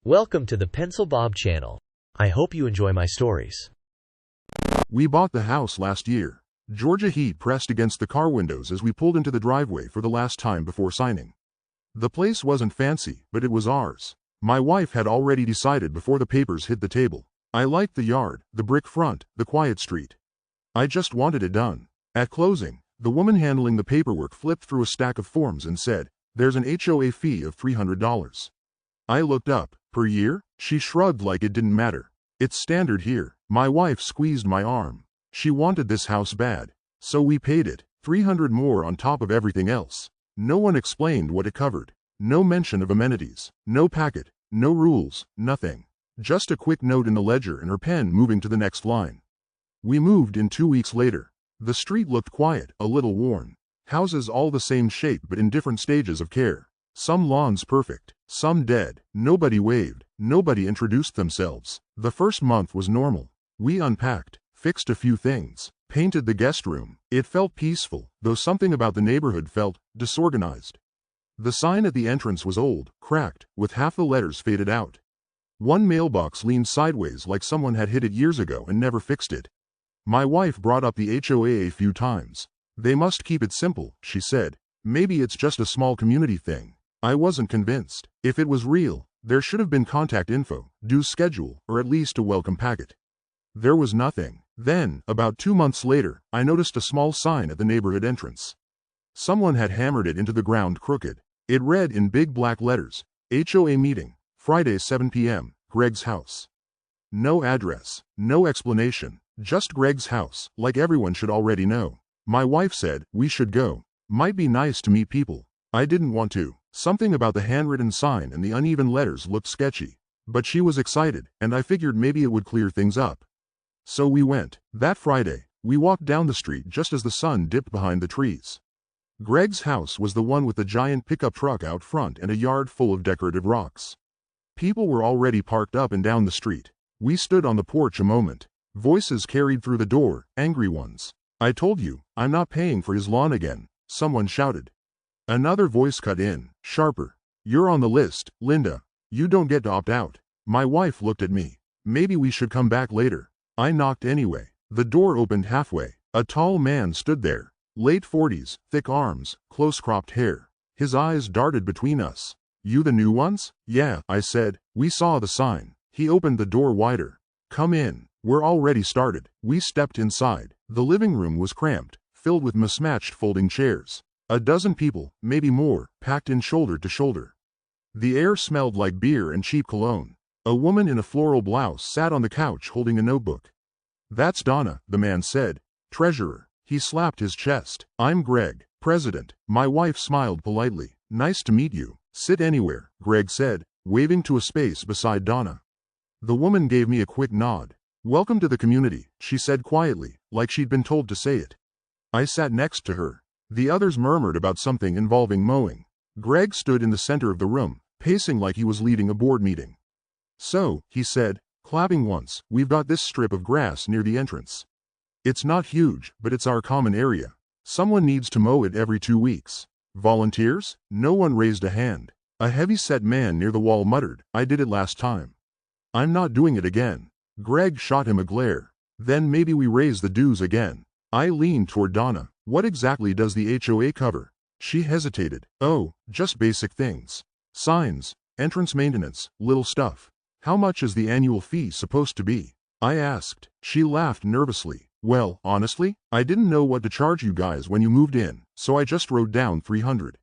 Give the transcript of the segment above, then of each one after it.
Welcome to the Pencil Bob channel. I hope you enjoy my stories. We bought the house last year. Georgia heat pressed against the car windows as we pulled into the driveway for the last time before signing. The place wasn't fancy, but it was ours. My wife had already decided before the papers hit the table. I liked the yard, the brick front, the quiet street. I just wanted it done. At closing, the woman handling the paperwork flipped through a stack of forms and said, "There's an HOA fee of $300. I looked up. Per year? She shrugged like it didn't matter. It's standard here. My wife squeezed my arm. She wanted this house bad. So we paid it, $300 more on top of everything else. No one explained what it covered. No mention of amenities. No packet. No rules. Nothing. Just a quick note in the ledger and her pen moving to the next line. We moved in 2 weeks later. The street looked quiet, a little worn. Houses all the same shape but in different stages of care. Some lawns perfect, some dead. Nobody waved, nobody introduced themselves. The first month was normal. We unpacked, fixed a few things, painted the guest room. It felt peaceful, though something about the neighborhood felt disorganized. The sign at the entrance was old, cracked, with half the letters faded out. One mailbox leaned sideways like someone had hit it years ago and never fixed it. My wife brought up the HOA a few times. They must keep it simple, she said. Maybe it's just a small community thing. I wasn't convinced. If it was real, there should have been contact info, due schedule, or at least a welcome packet. There was nothing. Then, about 2 months later, I noticed a small sign at the neighborhood entrance. Someone had hammered it into the ground crooked. It read in big black letters, HOA meeting, Friday 7 p.m., Greg's house. No address, no explanation, just Greg's house, like everyone should already know. My wife said, we should go. Might be nice to meet people. I didn't want to. Something about the handwritten sign and the uneven letters looked sketchy. But she was excited, and I figured maybe it would clear things up. So we went. That Friday, we walked down the street just as the sun dipped behind the trees. Greg's house was the one with the giant pickup truck out front and a yard full of decorative rocks. People were already parked up and down the street. We stood on the porch a moment. Voices carried through the door, angry ones. "I told you, I'm not paying for his lawn again," someone shouted. Another voice cut in, sharper. "You're on the list, Linda. You don't get to opt out." My wife looked at me. "Maybe we should come back later." I knocked anyway. The door opened halfway. A tall man stood there. Late 40s, thick arms, close-cropped hair. His eyes darted between us. "You the new ones?" "Yeah," I said. "We saw the sign." He opened the door wider. "Come in. We're already started." We stepped inside. The living room was cramped, filled with mismatched folding chairs. A dozen people, maybe more, packed in shoulder to shoulder. The air smelled like beer and cheap cologne. A woman in a floral blouse sat on the couch holding a notebook. "That's Donna," the man said. "Treasurer." He slapped his chest. "I'm Greg, president." My wife smiled politely. "Nice to meet you. Sit anywhere," Greg said, waving to a space beside Donna. The woman gave me a quick nod. "Welcome to the community," she said quietly, like she'd been told to say it. I sat next to her. The others murmured about something involving mowing. Greg stood in the center of the room, pacing like he was leading a board meeting. "So," he said, clapping once, "we've got this strip of grass near the entrance. It's not huge, but it's our common area. Someone needs to mow it every 2 weeks. Volunteers?" No one raised a hand. A heavy-set man near the wall muttered, "I did it last time. I'm not doing it again." Greg shot him a glare. "Then maybe we raise the dues again." I leaned toward Donna. "What exactly does the HOA cover?" She hesitated. "Oh, just basic things. Signs, entrance maintenance, little stuff." "How much is the annual fee supposed to be?" I asked. She laughed nervously. "Well, honestly, I didn't know what to charge you guys when you moved in, so I just wrote down $300.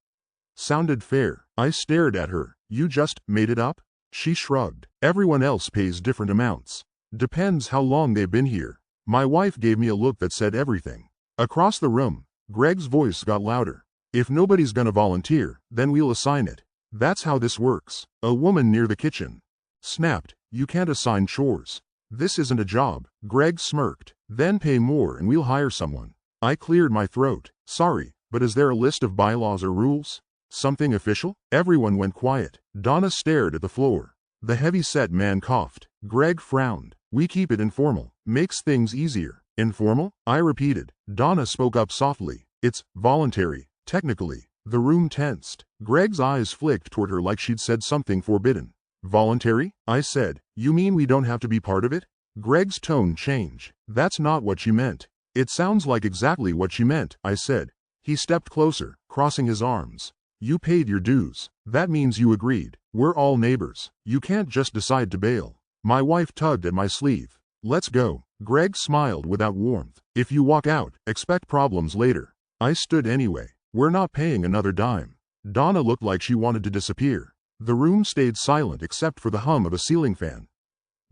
Sounded fair. I stared at her. "You just made it up?" She shrugged. "Everyone else pays different amounts. Depends how long they've been here." My wife gave me a look that said everything. Across the room, Greg's voice got louder. "If nobody's gonna volunteer, then we'll assign it. That's how this works." A woman near the kitchen snapped, "You can't assign chores. This isn't a job." Greg smirked. "Then pay more and we'll hire someone." I cleared my throat. "Sorry, but is there a list of bylaws or rules? Something official?" Everyone went quiet. Donna stared at the floor. The heavy-set man coughed. Greg frowned. "We keep it informal. Makes things easier." "Informal?" I repeated. Donna spoke up softly. "It's voluntary, technically." The room tensed. Greg's eyes flicked toward her like she'd said something forbidden. Voluntary? I said. You mean we don't have to be part of it? Greg's tone changed. That's not what she meant. It sounds like exactly what she meant, I said. He stepped closer, crossing his arms. You paid your dues. That means you agreed. We're all neighbors. You can't just decide to bail. My wife tugged at my sleeve. Let's go. Greg smiled without warmth. If you walk out, expect problems later. I stood anyway. We're not paying another dime. Donna looked like she wanted to disappear. The room stayed silent except for the hum of a ceiling fan.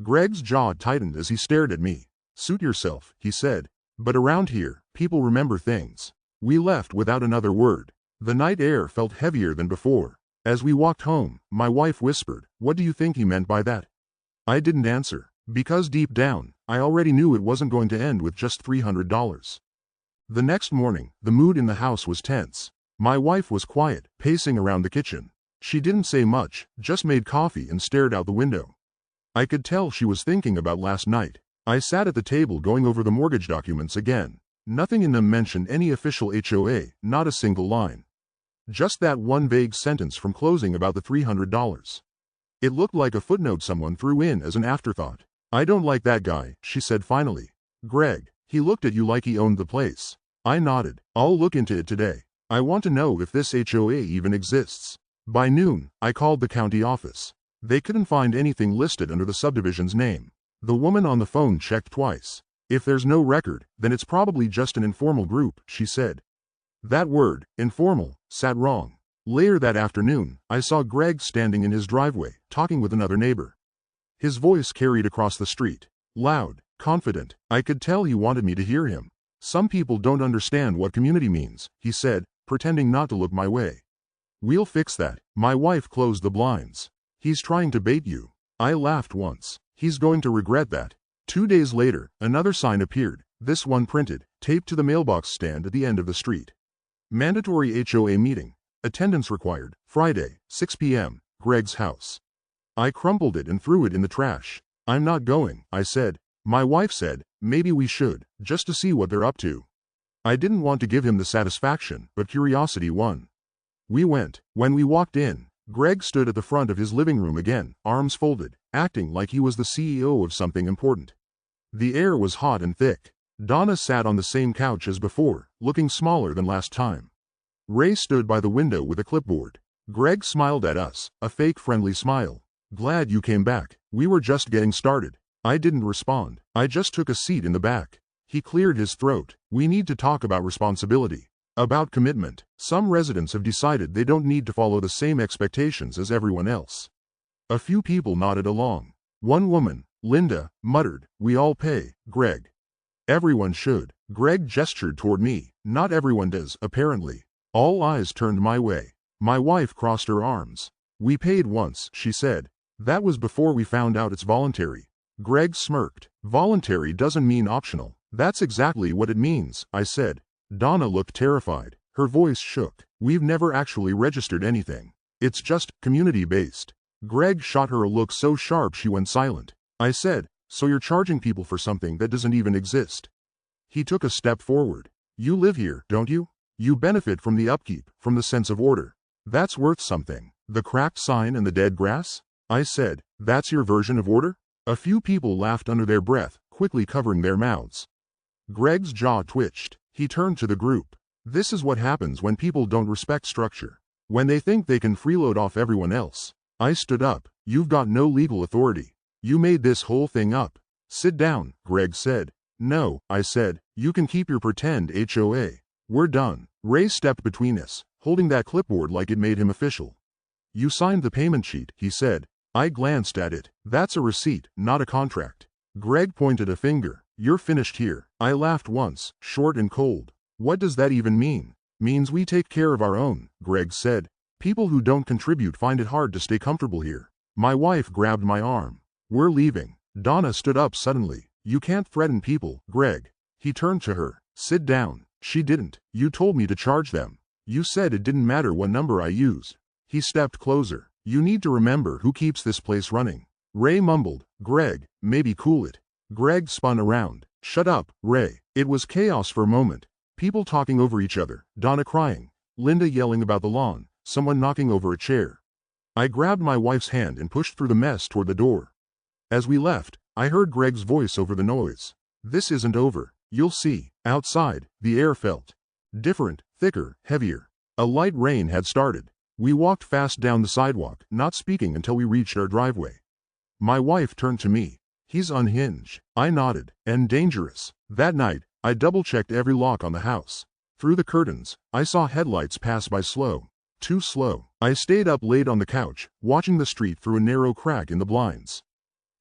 Greg's jaw tightened as he stared at me. Suit yourself, he said. But around here, people remember things. We left without another word. The night air felt heavier than before. As we walked home, my wife whispered, "What do you think he meant by that?" I didn't answer, because deep down, I already knew it wasn't going to end with just $300. The next morning, the mood in the house was tense. My wife was quiet, pacing around the kitchen. She didn't say much, just made coffee and stared out the window. I could tell she was thinking about last night. I sat at the table going over the mortgage documents again. Nothing in them mentioned any official HOA, not a single line. Just that one vague sentence from closing about the $300. It looked like a footnote someone threw in as an afterthought. I don't like that guy, she said finally. Greg, he looked at you like he owned the place. I nodded. I'll look into it today. I want to know if this HOA even exists. By noon, I called the county office. They couldn't find anything listed under the subdivision's name. The woman on the phone checked twice. If there's no record, then it's probably just an informal group, she said. That word, informal, sat wrong. Later that afternoon, I saw Greg standing in his driveway, talking with another neighbor. His voice carried across the street. Loud, confident. I could tell he wanted me to hear him. Some people don't understand what community means, he said, pretending not to look my way. We'll fix that. My wife closed the blinds. He's trying to bait you. I laughed once. He's going to regret that. 2 days later, another sign appeared, this one printed, taped to the mailbox stand at the end of the street. Mandatory HOA meeting. Attendance required. Friday, 6 p.m., Greg's house. I crumpled it and threw it in the trash. I'm not going, I said. My wife said, maybe we should, just to see what they're up to. I didn't want to give him the satisfaction, but curiosity won. We went. When we walked in, Greg stood at the front of his living room again, arms folded, acting like he was the CEO of something important. The air was hot and thick. Donna sat on the same couch as before, looking smaller than last time. Ray stood by the window with a clipboard. Greg smiled at us, a fake friendly smile. Glad you came back. We were just getting started. I didn't respond. I just took a seat in the back. He cleared his throat. We need to talk about responsibility. About commitment. Some residents have decided they don't need to follow the same expectations as everyone else. A few people nodded along. One woman, Linda, muttered, "We all pay, Greg." Everyone should. Greg gestured toward me. Not everyone does, apparently. All eyes turned my way. My wife crossed her arms. We paid once, she said. That was before we found out it's voluntary. Greg smirked. Voluntary doesn't mean optional. That's exactly what it means, I said. Donna looked terrified. Her voice shook. We've never actually registered anything. It's just community-based. Greg shot her a look so sharp she went silent. I said, so you're charging people for something that doesn't even exist? He took a step forward. You live here, don't you? You benefit from the upkeep, from the sense of order. That's worth something. The cracked sign and the dead grass? I said, that's your version of order? A few people laughed under their breath, quickly covering their mouths. Greg's jaw twitched. He turned to the group. This is what happens when people don't respect structure. When they think they can freeload off everyone else. I stood up. You've got no legal authority. You made this whole thing up. Sit down, Greg said. No, I said, you can keep your pretend HOA. We're done. Ray stepped between us, holding that clipboard like it made him official. You signed the payment sheet, he said. I glanced at it. That's a receipt, not a contract. Greg pointed a finger. You're finished here. I laughed once, short and cold. What does that even mean? Means we take care of our own, Greg said. People who don't contribute find it hard to stay comfortable here. My wife grabbed my arm. We're leaving. Donna stood up suddenly. You can't threaten people, Greg. He turned to her. Sit down. She didn't. You told me to charge them. You said it didn't matter what number I used. He stepped closer. You need to remember who keeps this place running. Ray mumbled. Greg, maybe cool it. Greg spun around. Shut up, Ray. It was chaos for a moment. People talking over each other, Donna crying, Linda yelling about the lawn, someone knocking over a chair. I grabbed my wife's hand and pushed through the mess toward the door. As we left, I heard Greg's voice over the noise. "This isn't over. You'll see." Outside, the air felt different, thicker, heavier. A light rain had started. We walked fast down the sidewalk, not speaking until we reached our driveway. My wife turned to me. "He's unhinged." I nodded. "And dangerous." That night, I double-checked every lock on the house. Through the curtains, I saw headlights pass by slow. Too slow. I stayed up late on the couch, watching the street through a narrow crack in the blinds.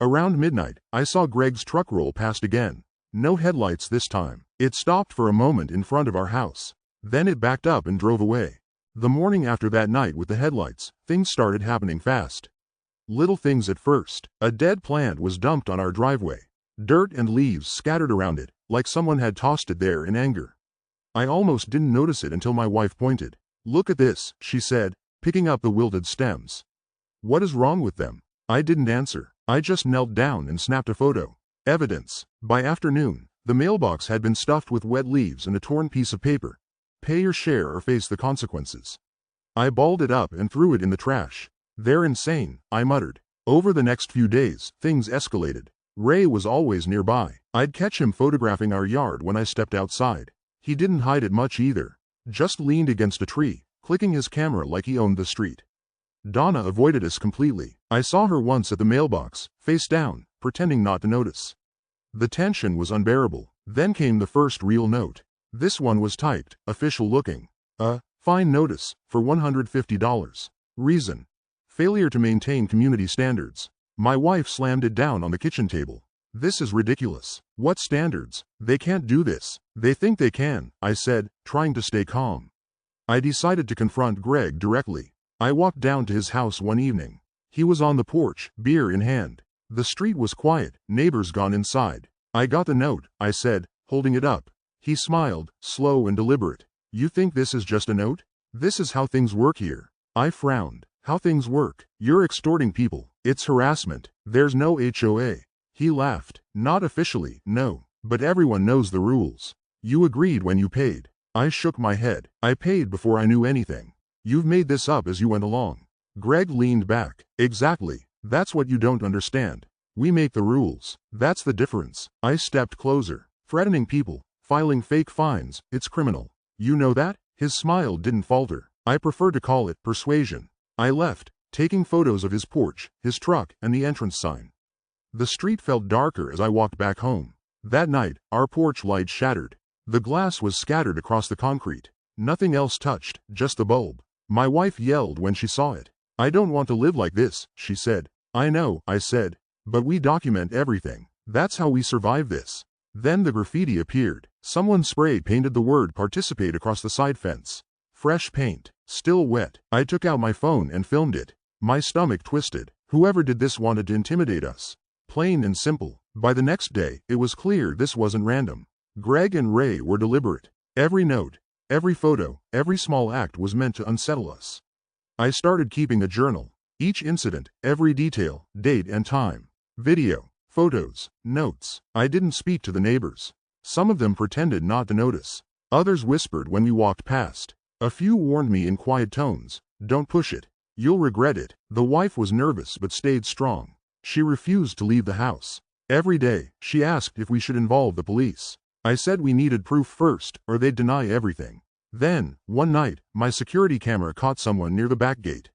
Around midnight, I saw Greg's truck roll past again. No headlights this time. It stopped for a moment in front of our house. Then it backed up and drove away. The morning after that night with the headlights, things started happening fast. Little things at first. A dead plant was dumped on our driveway. Dirt and leaves scattered around it, like someone had tossed it there in anger. I almost didn't notice it until my wife pointed. "Look at this," she said, picking up the wilted stems. "What is wrong with them?" I didn't answer. I just knelt down and snapped a photo. Evidence. By afternoon, the mailbox had been stuffed with wet leaves and a torn piece of paper. "Pay your share or face the consequences." I balled it up and threw it in the trash. "They're insane," I muttered. Over the next few days, things escalated. Ray was always nearby. I'd catch him photographing our yard when I stepped outside. He didn't hide it much either. Just leaned against a tree, clicking his camera like he owned the street. Donna avoided us completely. I saw her once at the mailbox, face down, pretending not to notice. The tension was unbearable. Then came the first real note. This one was typed, official looking. Fine notice, for $150. Reason: failure to maintain community standards. My wife slammed it down on the kitchen table. "This is ridiculous. What standards? They can't do this." "They think they can," I said, trying to stay calm. I decided to confront Greg directly. I walked down to his house one evening. He was on the porch, beer in hand. The street was quiet, neighbors gone inside. "I got the note," I said, holding it up. He smiled, slow and deliberate. "You think this is just a note? This is how things work here." I frowned. "How things work? You're extorting people. It's harassment. There's no HOA. He laughed. "Not officially, no. But everyone knows the rules. You agreed when you paid." I shook my head. "I paid before I knew anything. You've made this up as you went along." Greg leaned back. "Exactly. That's what you don't understand. We make the rules. That's the difference." I stepped closer. "Threatening people, filing fake fines, it's criminal. You know that?" His smile didn't falter. "I prefer to call it persuasion." I left, taking photos of his porch, his truck, and the entrance sign. The street felt darker as I walked back home. That night, our porch light shattered. The glass was scattered across the concrete. Nothing else touched, just the bulb. My wife yelled when she saw it. "I don't want to live like this," she said. "I know," I said. "But we document everything. That's how we survive this." Then the graffiti appeared. Someone spray painted the word "participate" across the side fence. Fresh paint, still wet. I took out my phone and filmed it. My stomach twisted. Whoever did this wanted to intimidate us. Plain and simple. By the next day, it was clear this wasn't random. Greg and Ray were deliberate. Every note, every photo, every small act was meant to unsettle us. I started keeping a journal. Each incident, every detail, date and time. Video, photos, notes. I didn't speak to the neighbors. Some of them pretended not to notice. Others whispered when we walked past. A few warned me in quiet tones, "Don't push it. You'll regret it." The wife was nervous but stayed strong. She refused to leave the house. Every day, she asked if we should involve the police. I said we needed proof first, or they'd deny everything. Then, one night, my security camera caught someone near the back gate.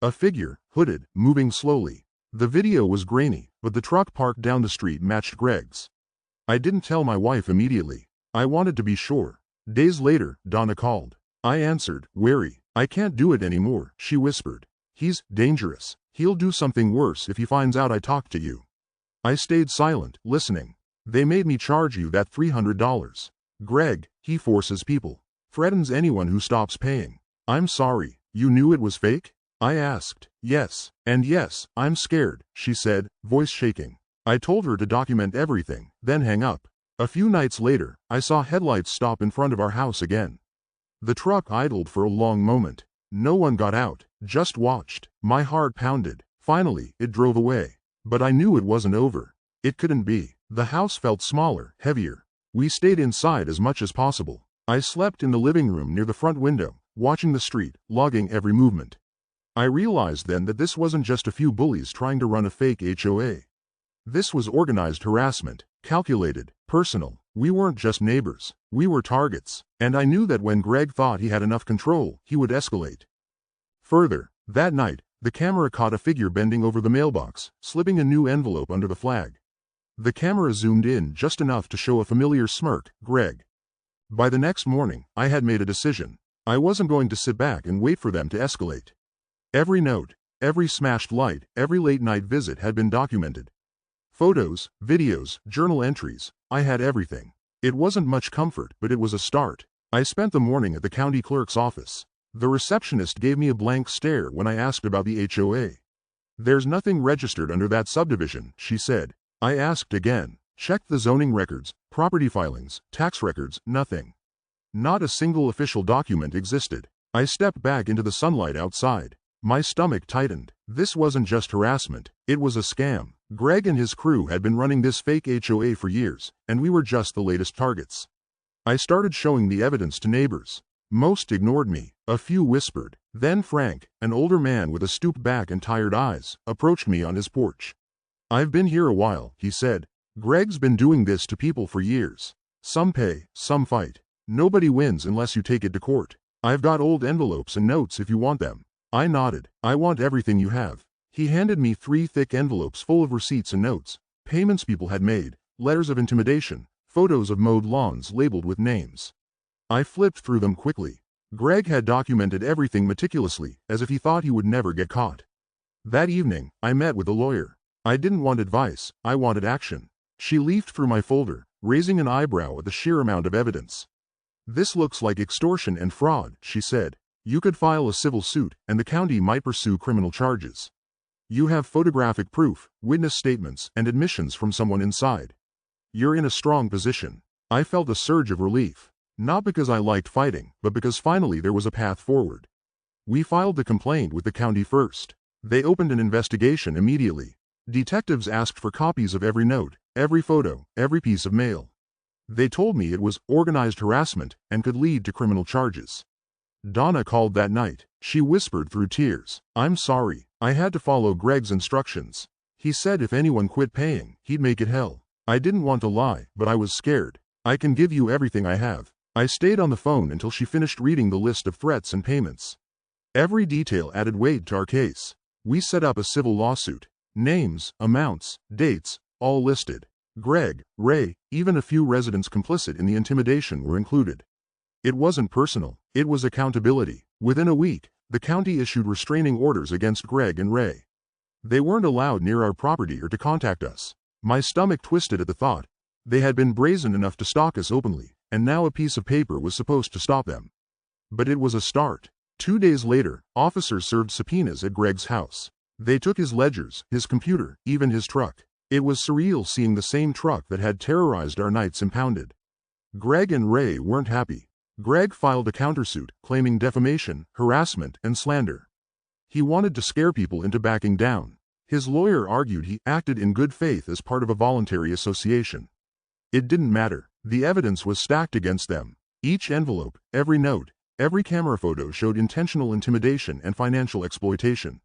A figure, hooded, moving slowly. The video was grainy, but the truck parked down the street matched Greg's. I didn't tell my wife immediately. I wanted to be sure. Days later, Donna called. I answered, wary. "I can't do it anymore," she whispered. "He's dangerous. He'll do something worse if he finds out I talked to you." I stayed silent, listening. "They made me charge you that $300. Greg, he forces people. Threatens anyone who stops paying." "I'm sorry. You knew it was fake?" I asked. "Yes. And yes, I'm scared," she said, voice shaking. I told her to document everything, then hang up. A few nights later, I saw headlights stop in front of our house again. The truck idled for a long moment. No one got out, just watched. My heart pounded. Finally, it drove away. But I knew it wasn't over. It couldn't be. The house felt smaller, heavier. We stayed inside as much as possible. I slept in the living room near the front window, watching the street, logging every movement. I realized then that this wasn't just a few bullies trying to run a fake HOA. This was organized harassment, calculated, personal. We weren't just neighbors, we were targets, and I knew that when Greg thought he had enough control, he would escalate. Further, that night, the camera caught a figure bending over the mailbox, slipping a new envelope under the flag. The camera zoomed in just enough to show a familiar smirk, Greg. By the next morning, I had made a decision. I wasn't going to sit back and wait for them to escalate. Every note, every smashed light, every late-night visit had been documented. Photos, videos, journal entries, I had everything. It wasn't much comfort, but it was a start. I spent the morning at the county clerk's office. The receptionist gave me a blank stare when I asked about the HOA. "There's nothing registered under that subdivision," she said. I asked again, checked the zoning records, property filings, tax records, nothing. Not a single official document existed. I stepped back into the sunlight outside. My stomach tightened. This wasn't just harassment, it was a scam. Greg and his crew had been running this fake HOA for years, and we were just the latest targets. I started showing the evidence to neighbors. Most ignored me, a few whispered. Then Frank, an older man with a stooped back and tired eyes, approached me on his porch. "I've been here a while," he said. "Greg's been doing this to people for years. Some pay, some fight. Nobody wins unless you take it to court. I've got old envelopes and notes if you want them." I nodded. "I want everything you have." He handed me 3 thick envelopes full of receipts and notes, payments people had made, letters of intimidation, photos of mowed lawns labeled with names. I flipped through them quickly. Greg had documented everything meticulously, as if he thought he would never get caught. That evening, I met with a lawyer. I didn't want advice, I wanted action. She leafed through my folder, raising an eyebrow at the sheer amount of evidence. "This looks like extortion and fraud," she said. "You could file a civil suit, and the county might pursue criminal charges. You have photographic proof, witness statements, and admissions from someone inside. You're in a strong position." I felt a surge of relief. Not because I liked fighting, but because finally there was a path forward. We filed the complaint with the county first. They opened an investigation immediately. Detectives asked for copies of every note, every photo, every piece of mail. They told me it was organized harassment and could lead to criminal charges. Donna called that night. She whispered through tears, "I'm sorry. I had to follow Greg's instructions. He said if anyone quit paying, he'd make it hell." I didn't want to lie, but I was scared. "I can give you everything I have." I stayed on the phone until she finished reading the list of threats and payments. Every detail added weight to our case. We set up a civil lawsuit. Names, amounts, dates, all listed. Greg, Ray, even a few residents complicit in the intimidation were included. It wasn't personal, it was accountability. Within a week, the county issued restraining orders against Greg and Ray. They weren't allowed near our property or to contact us. My stomach twisted at the thought. They had been brazen enough to stalk us openly, and now a piece of paper was supposed to stop them. But it was a start. 2 days later, officers served subpoenas at Greg's house. They took his ledgers, his computer, even his truck. It was surreal seeing the same truck that had terrorized our nights impounded. Greg and Ray weren't happy. Greg filed a countersuit, claiming defamation, harassment, and slander. He wanted to scare people into backing down. His lawyer argued he acted in good faith as part of a voluntary association. It didn't matter. The evidence was stacked against them. Each envelope, every note, every camera photo showed intentional intimidation and financial exploitation.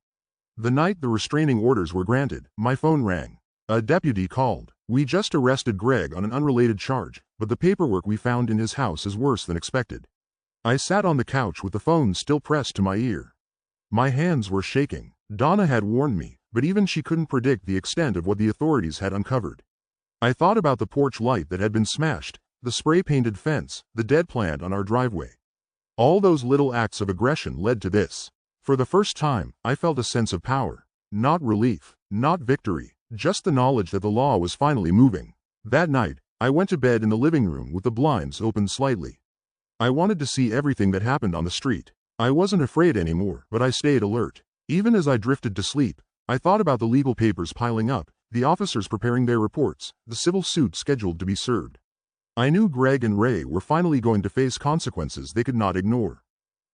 The night the restraining orders were granted, my phone rang. A deputy called. "We just arrested Greg on an unrelated charge, but the paperwork we found in his house is worse than expected." I sat on the couch with the phone still pressed to my ear. My hands were shaking. Donna had warned me, but even she couldn't predict the extent of what the authorities had uncovered. I thought about the porch light that had been smashed, the spray-painted fence, the dead plant on our driveway. All those little acts of aggression led to this. For the first time, I felt a sense of power. Not relief, not victory. Just the knowledge that the law was finally moving. That night, I went to bed in the living room with the blinds open slightly. I wanted to see everything that happened on the street. I wasn't afraid anymore, but I stayed alert. Even as I drifted to sleep, I thought about the legal papers piling up, the officers preparing their reports, the civil suit scheduled to be served. I knew Greg and Ray were finally going to face consequences they could not ignore.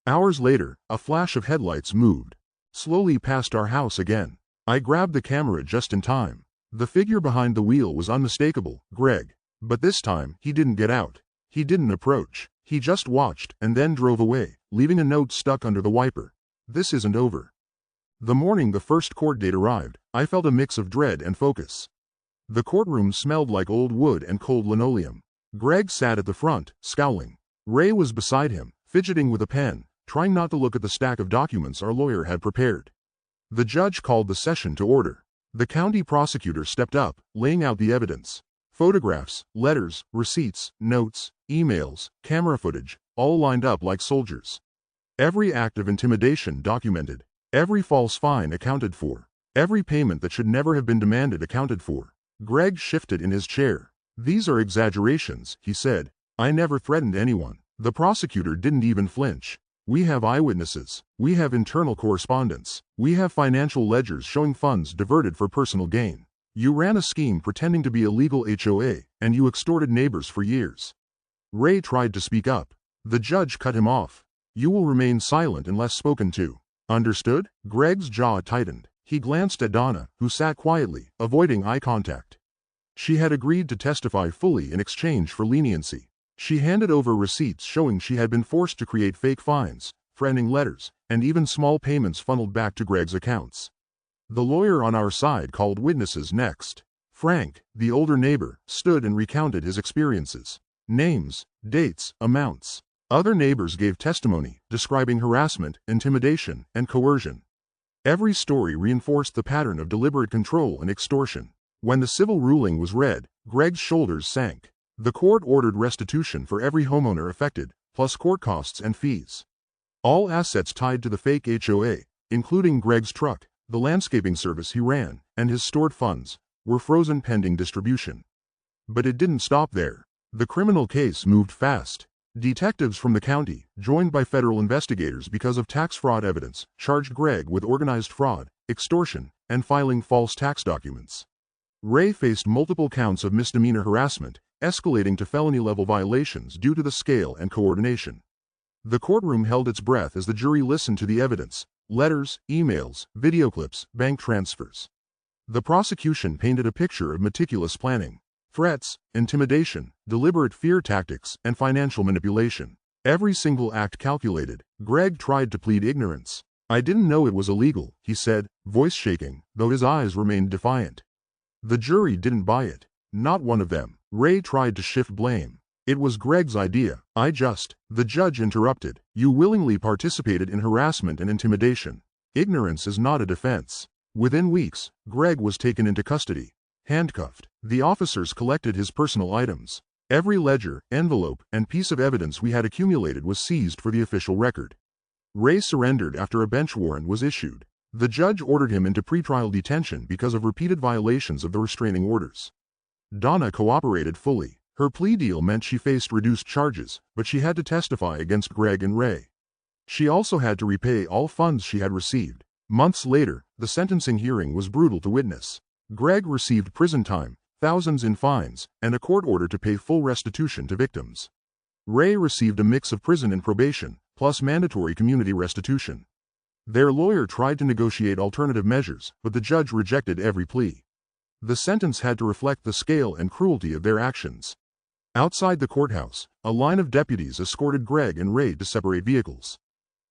Hours later, a flash of headlights moved slowly past our house again. I grabbed the camera just in time. The figure behind the wheel was unmistakable, Greg. But this time, he didn't get out. He didn't approach. He just watched and then drove away, leaving a note stuck under the wiper. "This isn't over." The morning the first court date arrived, I felt a mix of dread and focus. The courtroom smelled like old wood and cold linoleum. Greg sat at the front, scowling. Ray was beside him, fidgeting with a pen, trying not to look at the stack of documents our lawyer had prepared. The judge called the session to order. The county prosecutor stepped up, laying out the evidence. Photographs, letters, receipts, notes, emails, camera footage, all lined up like soldiers. Every act of intimidation documented. Every false fine accounted for. Every payment that should never have been demanded accounted for. Greg shifted in his chair. "These are exaggerations," he said. "I never threatened anyone." The prosecutor didn't even flinch. "We have eyewitnesses. We have internal correspondence. We have financial ledgers showing funds diverted for personal gain. You ran a scheme pretending to be a legal HOA, and you extorted neighbors for years." Ray tried to speak up. The judge cut him off. "You will remain silent unless spoken to. Understood?" Greg's jaw tightened. He glanced at Donna, who sat quietly, avoiding eye contact. She had agreed to testify fully in exchange for leniency. She handed over receipts showing she had been forced to create fake fines, threatening letters, and even small payments funneled back to Greg's accounts. The lawyer on our side called witnesses next. Frank, the older neighbor, stood and recounted his experiences. Names, dates, amounts. Other neighbors gave testimony, describing harassment, intimidation, and coercion. Every story reinforced the pattern of deliberate control and extortion. When the civil ruling was read, Greg's shoulders sank. The court ordered restitution for every homeowner affected, plus court costs and fees. All assets tied to the fake HOA, including Greg's truck, the landscaping service he ran, and his stored funds, were frozen pending distribution. But it didn't stop there. The criminal case moved fast. Detectives from the county, joined by federal investigators because of tax fraud evidence, charged Greg with organized fraud, extortion, and filing false tax documents. Ray faced multiple counts of misdemeanor harassment, escalating to felony-level violations due to the scale and coordination. The courtroom held its breath as the jury listened to the evidence: letters, emails, video clips, bank transfers. The prosecution painted a picture of meticulous planning. Threats, intimidation, deliberate fear tactics, and financial manipulation. Every single act calculated. Greg tried to plead ignorance. "I didn't know it was illegal," he said, voice shaking, though his eyes remained defiant. The jury didn't buy it. Not one of them. Ray tried to shift blame. "It was Greg's idea. The judge interrupted. "You willingly participated in harassment and intimidation. Ignorance is not a defense." Within weeks, Greg was taken into custody. Handcuffed. The officers collected his personal items. Every ledger, envelope, and piece of evidence we had accumulated was seized for the official record. Ray surrendered after a bench warrant was issued. The judge ordered him into pretrial detention because of repeated violations of the restraining orders. Donna cooperated fully. Her plea deal meant she faced reduced charges, but she had to testify against Greg and Ray. She also had to repay all funds she had received. Months later, the sentencing hearing was brutal to witness. Greg received prison time, thousands in fines, and a court order to pay full restitution to victims. Ray received a mix of prison and probation, plus mandatory community restitution. Their lawyer tried to negotiate alternative measures, but the judge rejected every plea. The sentence had to reflect the scale and cruelty of their actions. Outside the courthouse, a line of deputies escorted Greg and Ray to separate vehicles.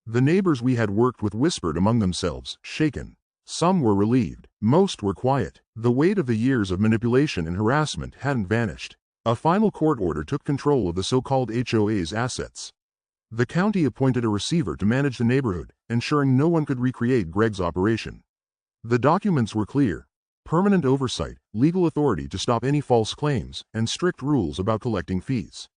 The neighbors we had worked with whispered among themselves, shaken. Some were relieved. Most were quiet. The weight of the years of manipulation and harassment hadn't vanished. A final court order took control of the so-called HOA's assets. The county appointed a receiver to manage the neighborhood, ensuring no one could recreate Greg's operation. The documents were clear: permanent oversight, legal authority to stop any false claims, and strict rules about collecting fees.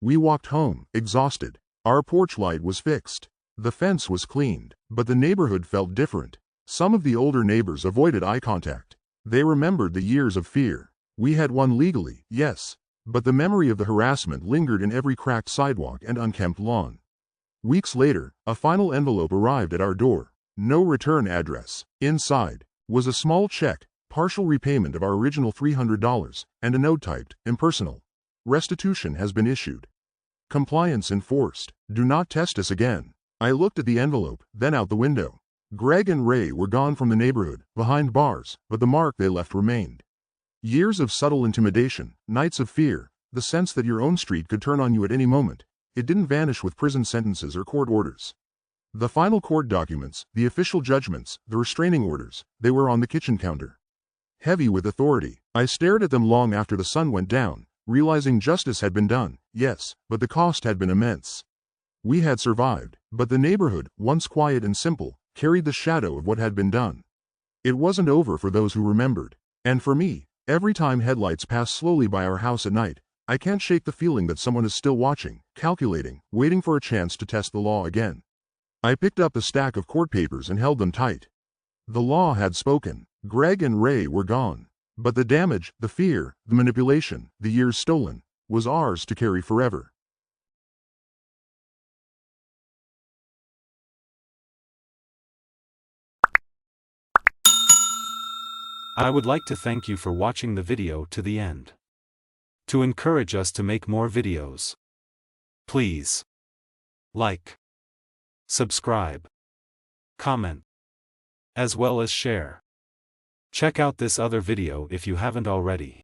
We walked home, exhausted. Our porch light was fixed. The fence was cleaned, but the neighborhood felt different. Some of the older neighbors avoided eye contact. They remembered the years of fear. We had won legally, yes, but the memory of the harassment lingered in every cracked sidewalk and unkempt lawn. Weeks later, a final envelope arrived at our door. No return address. Inside was a small check, partial repayment of our original $300, and a note typed, "Impersonal. Restitution has been issued. Compliance enforced. Do not test us again." I looked at the envelope, then out the window. Greg and Ray were gone from the neighborhood, behind bars, but the mark they left remained. Years of subtle intimidation, nights of fear, the sense that your own street could turn on you at any moment. It didn't vanish with prison sentences or court orders. The final court documents, the official judgments, the restraining orders, they were on the kitchen counter. Heavy with authority, I stared at them long after the sun went down, realizing justice had been done, yes, but the cost had been immense. We had survived, but the neighborhood, once quiet and simple, carried the shadow of what had been done. It wasn't over for those who remembered. And for me, every time headlights pass slowly by our house at night, I can't shake the feeling that someone is still watching, calculating, waiting for a chance to test the law again. I picked up a stack of court papers and held them tight. The law had spoken. Greg and Ray were gone. But the damage, the fear, the manipulation, the years stolen, was ours to carry forever. I would like to thank you for watching the video to the end. To encourage us to make more videos, please like, subscribe, comment, as well as share. Check out this other video if you haven't already.